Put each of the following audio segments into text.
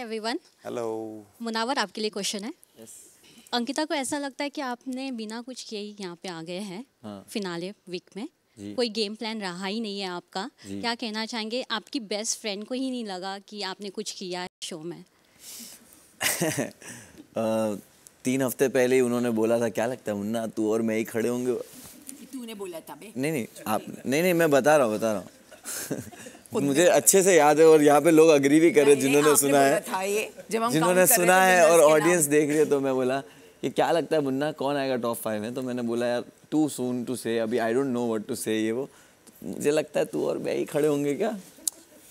Everyone. Hello. Munawar, आपके लिए question है। यस। अंकिता को ऐसा लगता है कि आपने बिना कुछ किए ही यहाँ पे आ गए हैं। हाँ। फिनाले वीक में जी। कोई गेम प्लान रहा ही नहीं है आपका। क्या कहना चाहेंगे? आपकी बेस्ट फ्रेंड को ही नहीं लगा कि आपने कुछ किया है शो में? 3 हफ्ते पहले ही उन्होंने बोला था, क्या लगता है मुन्ना तू और मैं ही खड़े होंगे? तूने बोला था बे? नहीं आप नहीं, मैं बता रहा हूँ मुझे अच्छे से याद है और यहाँ पे लोग अग्री भी कर रहे जिन्होंने सुना है और ऑडियंस देख रही है। तो मैं बोला कि क्या लगता है मुन्ना कौन आएगा टॉप 5 में? तो मैंने बोला यार टू सून टू से, अभी I don't know what to say, ये वो मुझे लगता है तू और मैं ही खड़े होंगे क्या।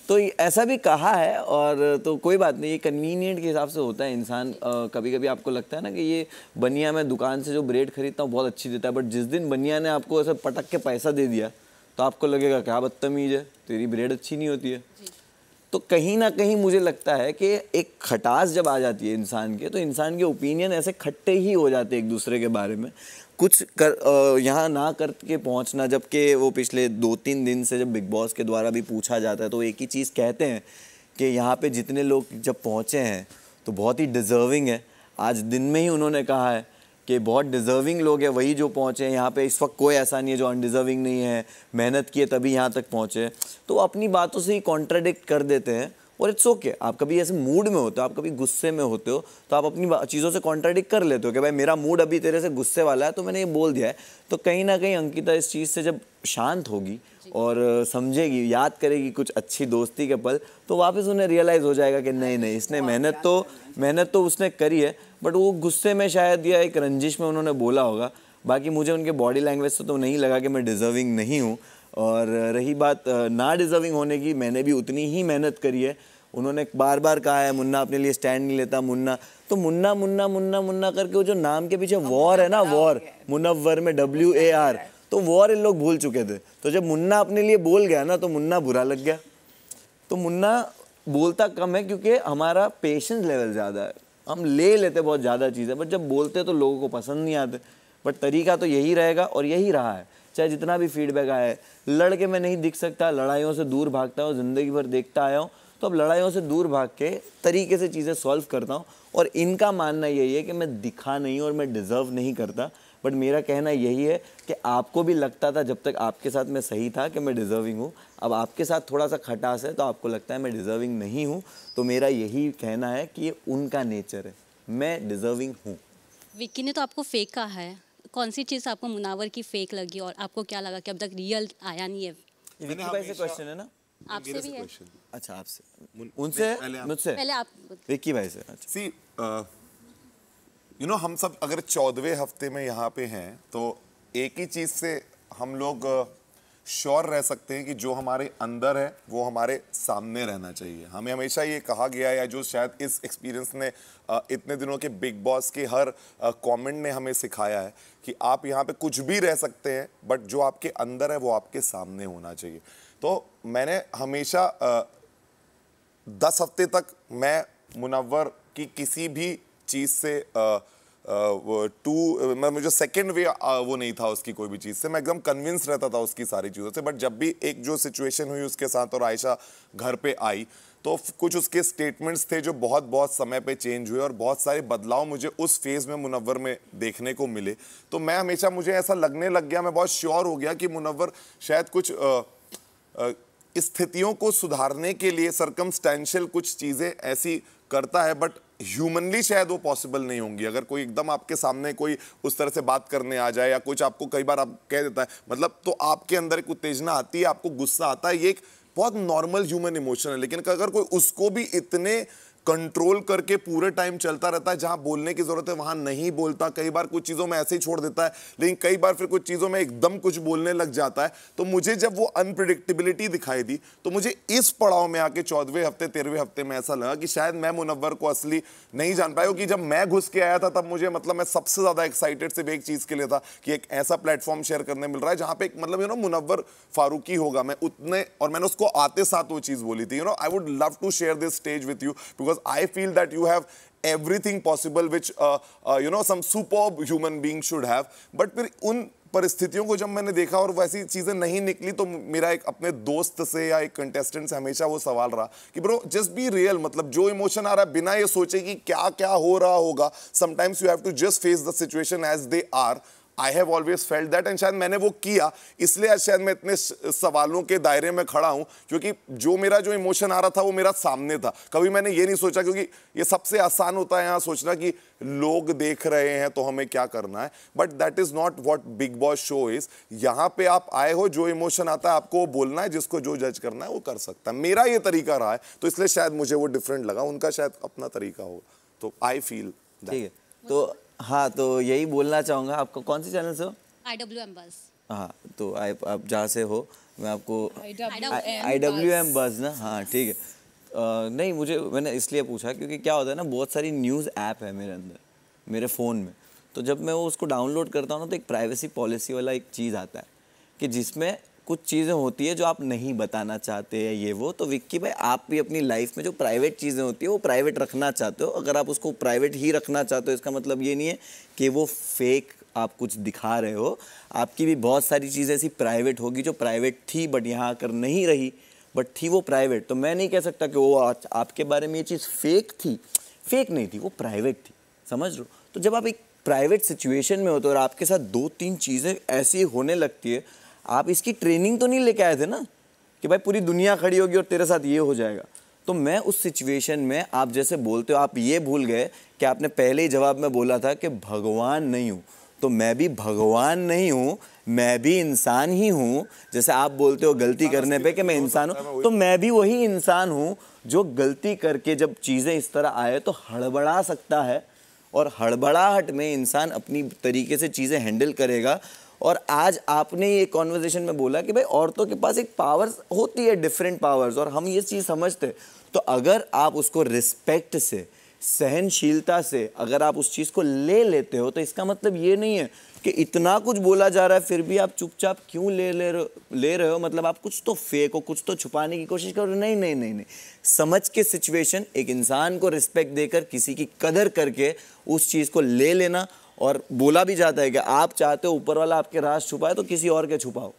तो ऐसा भी कहा है और तो कोई बात नहीं, ये कन्वीनियंट के हिसाब से होता है इंसान। कभी कभी आपको लगता है ना कि ये बनिया मैं दुकान से जो ब्रेड खरीदता हूँ बहुत अच्छी देता है, बट जिस दिन बनिया ने आपको ऐसे पटक के पैसा दे दिया तो आपको लगेगा क्या बदतमीज है, तेरी ब्रेड अच्छी नहीं होती है। तो कहीं ना कहीं मुझे लगता है कि एक खटास जब आ जाती है इंसान के, तो इंसान के ओपिनियन ऐसे खट्टे ही हो जाते हैं एक दूसरे के बारे में। कुछ यहाँ ना करके पहुँचना, जबकि वो पिछले 2-3 दिन से जब बिग बॉस के द्वारा भी पूछा जाता है तो एक ही चीज़ कहते हैं कि यहाँ पे जितने लोग जब पहुँचे हैं तो बहुत ही डिज़र्विंग है। आज दिन में ही उन्होंने कहा है कि बहुत डिज़र्विंग लोग हैं वही जो पहुँचे हैं यहाँ पे। इस वक्त कोई ऐसा नहीं है जो अनडिज़र्विंग नहीं है, मेहनत किए तभी यहाँ तक पहुँचे। तो अपनी बातों से ही कॉन्ट्राडिक्ट कर देते हैं और इट्स ओके। आप कभी ऐसे मूड में होते हो, आप कभी गुस्से में होते हो, तो आप अपनी चीज़ों से कॉन्ट्राडिक्ट कर लेते हो कि भाई मेरा मूड अभी तेरे से गुस्से वाला है तो मैंने ये बोल दिया है। तो कहीं ना कहीं अंकिता इस चीज़ से जब शांत होगी और समझेगी, याद करेगी कुछ अच्छी दोस्ती के पल, तो वापस उन्हें रियलाइज़ हो जाएगा कि नहीं इसने मेहनत तो उसने करी है, बट वो गुस्से में शायद या एक रंजिश में उन्होंने बोला होगा। बाकी मुझे उनके बॉडी लैंग्वेज से तो नहीं लगा कि मैं डिज़र्विंग नहीं हूँ। और रही बात ना डिज़र्विंग होने की, मैंने भी उतनी ही मेहनत करी है। उन्होंने बार बार कहा है मुन्ना अपने लिए स्टैंड नहीं लेता, मुन्ना तो मुन्ना मुन्ना मुन्ना मुन्ना करके वो जो नाम के पीछे वॉर है ना, वॉर मुनव्वर में WAR, तो वॉर इन लोग भूल चुके थे। तो जब मुन्ना अपने लिए बोल गया ना तो मुन्ना बुरा लग गया। तो मुन्ना बोलता कम है क्योंकि हमारा पेशेंस लेवल ज़्यादा है, हम ले लेते बहुत ज़्यादा चीज़ें, बट जब बोलते तो लोगों को पसंद नहीं आते। बट तरीका तो यही रहेगा और यही रहा है, चाहे जितना भी फीडबैक आए। लड़के मैं नहीं दिख सकता, लड़ाइयों से दूर भागता हूँ, ज़िंदगी भर देखता आया हूँ, तो अब लड़ाइयों से दूर भाग के तरीके से चीज़ें सॉल्व करता हूँ। और इनका मानना यही है कि मैं दिखा नहीं और मैं डिज़र्व नहीं करता, बट मेरा कहना यही है कि आपको भी लगता था जब तक आपके साथ मैं सही था कि मैं डिज़र्विंग हूँ, अब आपके साथ थोड़ा सा खटास है तो आपको लगता है मैं डिज़र्विंग नहीं हूँ। तो मेरा यही कहना है कि ये उनका नेचर है, मैं डिज़र्विंग हूँ। विक्की ने तो आपको फेक कहा है, कौन सी चीज़ आपको मुनावर की फेक लगी और आपको क्या लगा कि अब तक रियल आया नहीं है? विक्की भाई से क्वेश्चन है ना? आपसे भी है? अच्छा आपसे, उनसे, मुझसे, पहले आप विक्की भाई से। अच्छा सी हम सब अगर 14वें हफ्ते में यहाँ पे हैं तो एक ही चीज़ से हम लोग श्योर रह सकते हैं कि जो हमारे अंदर है वो हमारे सामने रहना चाहिए। हमें हमेशा ये कहा गया है, या जो शायद इस एक्सपीरियंस ने इतने दिनों के बिग बॉस के हर कमेंट ने हमें सिखाया है कि आप यहाँ पे कुछ भी रह सकते हैं, बट जो आपके अंदर है वो आपके सामने होना चाहिए। तो मैंने हमेशा 10 हफ्ते तक मैं मुनव्वर की किसी भी चीज़ से मुझे सेकेंड वे वो नहीं था उसकी कोई भी चीज़ से, मैं एकदम कन्विंस रहता था उसकी सारी चीज़ों से। बट जब भी एक जो सिचुएशन हुई उसके साथ और आयशा घर पे आई तो कुछ उसके स्टेटमेंट्स थे जो बहुत समय पे चेंज हुए और बहुत सारे बदलाव मुझे उस फेज़ में मुनव्वर में देखने को मिले। तो मैं हमेशा, मुझे ऐसा लगने लग गया, मैं बहुत श्योर हो गया कि मुनव्वर शायद कुछ स्थितियों को सुधारने के लिए सर्कमस्टेंशियल कुछ चीज़ें ऐसी करता है, बट ह्यूमनली शायद वो पॉसिबल नहीं होंगी। अगर कोई एकदम आपके सामने कोई उस तरह से बात करने आ जाए या कुछ आपको कई बार आप कह देता है, मतलब तो आपके अंदर एक उत्तेजना आती है, आपको गुस्सा आता है, ये एक बहुत नॉर्मल ह्यूमन इमोशन है। लेकिन अगर कोई उसको भी इतने कंट्रोल करके पूरे टाइम चलता रहता है, जहां बोलने की जरूरत है वहां नहीं बोलता, कई बार कुछ चीजों में ऐसे ही छोड़ देता है, लेकिन कई बार फिर कुछ चीजों में एकदम कुछ बोलने लग जाता है। तो मुझे जब वो अनप्रिडिक्टेबिलिटी दिखाई दी तो मुझे इस पड़ाव में आके 14वें हफ्ते 13वें हफ्ते में ऐसा लगा कि शायद मैं मुनव्वर को असली नहीं जान पाया। क्योंकि जब मैं घुस के आया था तब मुझे, मतलब मैं सबसे ज्यादा एक्साइटेड सिर्फ एक चीज के लिए था कि एक ऐसा प्लेटफॉर्म शेयर करने मिल रहा है जहां पे एक, मतलब मुनव्वर फारूकी होगा, मैं उतने, और मैंने उसको आते साथ वो चीज बोली थी, I would love to share this stage with you because I feel that you have everything possible which some superb human being should have. But फिर उन परिस्थितियों को जब मैंने देखा और वैसी चीजें नहीं निकली, तो मेरा एक अपने दोस्त से या एक कंटेस्टेंट से हमेशा वो सवाल रहा कि ब्रो जस्ट बी रियल, मतलब जो इमोशन आ रहा है बिना ये सोचे कि क्या क्या हो रहा होगा, sometimes you have to just face the situation as they are. I have always felt that, and शायद मैंने वो किया, इसलिए आज शायद मैं इतने सवालों के दायरे में खड़ा हूं, क्योंकि जो मेरा जो इमोशन आ रहा था वो मेरा सामने था। कभी मैंने ये नहीं सोचा, क्योंकि ये सबसे आसान होता है यहाँ सोचना कि लोग देख रहे हैं तो हमें क्या करना है, but that is not what big boss show is. यहाँ पे आप आए हो, जो इमोशन आता है आपको वो बोलना है, जिसको जो जज करना है वो कर सकता है। मेरा ये तरीका रहा है, तो इसलिए शायद मुझे वो डिफरेंट लगा, उनका शायद अपना तरीका होगा, तो आई फील ठीक है। तो हाँ, तो यही बोलना चाहूँगा। आपको कौन सी चैनल से हो? IWM बस। हाँ, तो आप जहाँ से हो, मैं आपको IWM बस ना, हाँ ठीक है। नहीं, मैंने इसलिए पूछा क्योंकि क्या होता है ना, बहुत सारी न्यूज़ ऐप है मेरे अंदर, मेरे फ़ोन में। तो जब मैं वो उसको डाउनलोड करता हूँ ना, तो एक प्राइवेसी पॉलिसी वाला एक चीज़ आता है कि जिसमें कुछ चीज़ें होती है जो आप नहीं बताना चाहते हैं, ये वो। तो विक्की भाई, आप भी अपनी लाइफ में जो प्राइवेट चीज़ें होती है वो प्राइवेट रखना चाहते हो। अगर आप उसको प्राइवेट ही रखना चाहते हो, इसका मतलब ये नहीं है कि वो फेक आप कुछ दिखा रहे हो। आपकी भी बहुत सारी चीज़ें ऐसी प्राइवेट होगी जो प्राइवेट थी बट यहाँ आकर नहीं रही, बट थी वो प्राइवेट। तो मैं नहीं कह सकता कि वो आपके बारे में ये चीज़ फेक थी। फेक नहीं थी, वो प्राइवेट थी, समझ रहे हो? तो जब आप एक प्राइवेट सिचुएशन में होते हो और आपके साथ 2-3 चीज़ें ऐसी होने लगती है, आप इसकी ट्रेनिंग तो नहीं लेके आए थे ना कि भाई पूरी दुनिया खड़ी होगी और तेरे साथ ये हो जाएगा। तो मैं उस सिचुएशन में, आप जैसे बोलते हो, आप ये भूल गए कि आपने पहले ही जवाब में बोला था कि भगवान नहीं हूँ। तो मैं भी भगवान नहीं हूँ, मैं भी इंसान ही हूँ। जैसे आप बोलते हो गलती करने पे कि मैं इंसान हूँ, तो मैं भी वही इंसान हूँ जो गलती करके जब चीज़ें इस तरह आए तो हड़बड़ा सकता है, और हड़बड़ाहट में इंसान अपनी तरीके से चीज़ें हैंडल करेगा। और आज आपने ये कॉन्वर्जेशन में बोला कि भाई औरतों के पास एक पावर्स होती है, डिफरेंट पावर्स, और हम ये चीज़ समझते हैं। तो अगर आप उसको रिस्पेक्ट से, सहनशीलता से अगर आप उस चीज़ को ले लेते हो, तो इसका मतलब ये नहीं है कि इतना कुछ बोला जा रहा है फिर भी आप चुपचाप क्यों ले रहे हो। मतलब आप कुछ तो फेक हो, कुछ तो छुपाने की कोशिश करो। नहीं नहीं नहीं नहीं, समझ के सिचुएशन, एक इंसान को रिस्पेक्ट देकर, किसी की कदर करके उस चीज़ को ले लेना। और बोला भी जाता है कि आप चाहते हो ऊपर वाला आपके राज छुपाए तो किसी और के छुपाओ।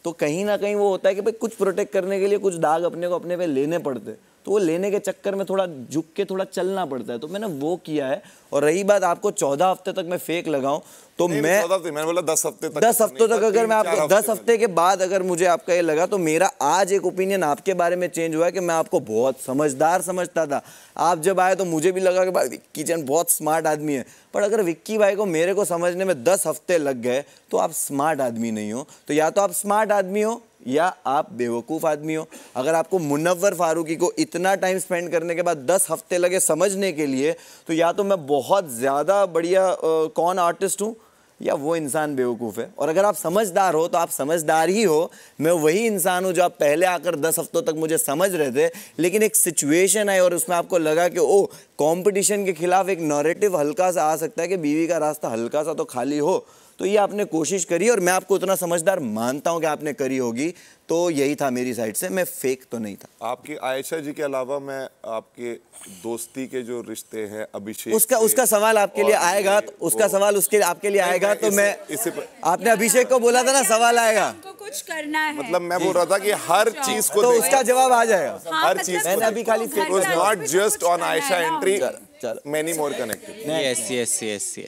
तो कहीं ना कहीं वो होता है कि भाई कुछ प्रोटेक्ट करने के लिए कुछ दाग अपने को अपने पे लेने पड़ते हैं, तो वो लेने के चक्कर में थोड़ा झुक के थोड़ा चलना पड़ता है। तो मैंने वो किया है। और रही बात आपको 14 हफ्ते तक मैं फेक लगाऊं, तो मैंने बोला 10 हफ्ते तक, 10 हफ्तों तक अगर मैं आपको 10 हफ्ते के बाद अगर मुझे आपका ये लगा, तो मेरा आज एक ओपिनियन आपके बारे में चेंज हुआ है कि मैं आपको बहुत समझदार समझता था। आप जब आए तो मुझे भी लगा कि भाई विक्की चैन बहुत स्मार्ट आदमी है। पर अगर विक्की भाई को मेरे को समझने में 10 हफ्ते लग गए तो आप स्मार्ट आदमी नहीं हो। तो या तो आप स्मार्ट आदमी हो या आप बेवकूफ़ आदमी हो। अगर आपको मुनव्वर फारूकी को इतना टाइम स्पेंड करने के बाद 10 हफ्ते लगे समझने के लिए, तो या तो मैं बहुत ज़्यादा बढ़िया कौन आर्टिस्ट हूँ, या वो इंसान बेवकूफ़ है। और अगर आप समझदार हो तो आप समझदार ही हो। मैं वही इंसान हूँ जो आप पहले आकर 10 हफ्तों तक मुझे समझ रहे थे, लेकिन एक सिचुएशन आई और उसमें आपको लगा कि ओ, कंपटीशन के खिलाफ एक नैरेटिव हल्का सा आ सकता है कि बीवी का रास्ता हल्का सा तो खाली हो। तो ये आपने कोशिश करी और मैं आपको उतना समझदार मानता हूँ कि आपने करी होगी। तो यही था मेरी साइड से, मैं फेक तो नहीं था। आपकी आयशा जी के अलावा मैं आपके दोस्ती के जो रिश्ते हैं अभिषेक, उसका सवाल आपके लिए आएगा, तो उसका सवाल आपके लिए आएगा। तो मैं आपने अभिषेक को बोला था ना सवाल आएगा, कुछ करना है। मतलब मैं बोल रहा था कि हर चीज को, तो उसका जवाब आ जाएगा। हर चीज मैंने अभी खाली not just on Ayesha entry, many more connected. Yes.